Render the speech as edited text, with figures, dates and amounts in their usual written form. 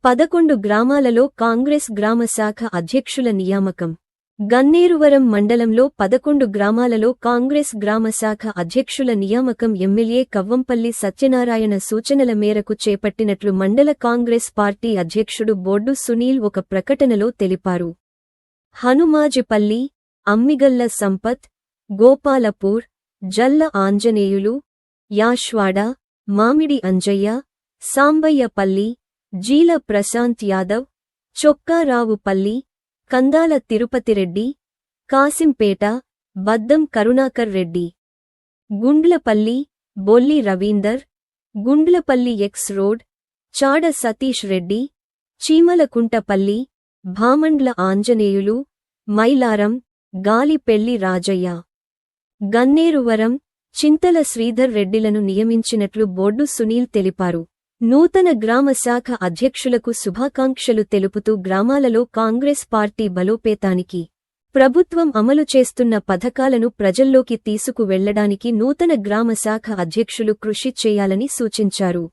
11 గ్రామాలలో కాంగ్రెస్ గ్రామ శాఖ అధ్యక్షుల నియామకం. గన్నేరువరం మండలంలో 11 గ్రామాలలో కాంగ్రెస్ గ్రామ శాఖ అధ్యక్షుల నియామకం ఎమ్మెల్యే కవ్వంపల్లి సత్యనారాయణ సూచనల మేరకు చేపట్టినట్లు మండల కాంగ్రెస్ పార్టీ అధ్యక్షుడు బొడ్డు సునీల్ ఒక ప్రకటనలో తెలిపారు. హనుమాజిపల్లి, అమ్మిగల్ల సంపత్, గోపాలపూర్, జల్ల ఆంజనేయులు, యాశ్వాడ, మామిడి అంజయ్య, సాంబయ్యపల్లి, జీల ప్రశాంత్ యాదవ్, చొక్కారావుపల్లి, కందాల తిరుపతిరెడ్డి, కాసింపేట, బద్దం కరుణాకర్ రెడ్డి, గుండ్లపల్లి, బొల్లి రవీందర్, గుండ్లపల్లి ఎక్స్ రోడ్, చాడ సతీష్ రెడ్డి, చీమలకుంటపల్లి, భామండ్ల ఆంజనేయులు, మైలారం, గాలిపెళ్లి రాజయ్య, గన్నేరువరం, చింతల శ్రీధర్ రెడ్డిలను నియమించినట్లు బొడ్డు సునీల్ తెలిపారు. నూతన గ్రామ శాఖ అధ్యక్షులకు శుభాకాంక్షలు తెలుపుతూ గ్రామాలలో కాంగ్రెస్ పార్టీ బలోపేతానికి, ప్రభుత్వం అమలు చేస్తున్న పథకాలను ప్రజల్లోకి తీసుకు వెళ్లడానికి నూతన గ్రామ శాఖ అధ్యక్షులు కృషి చేయాలని సూచించారు.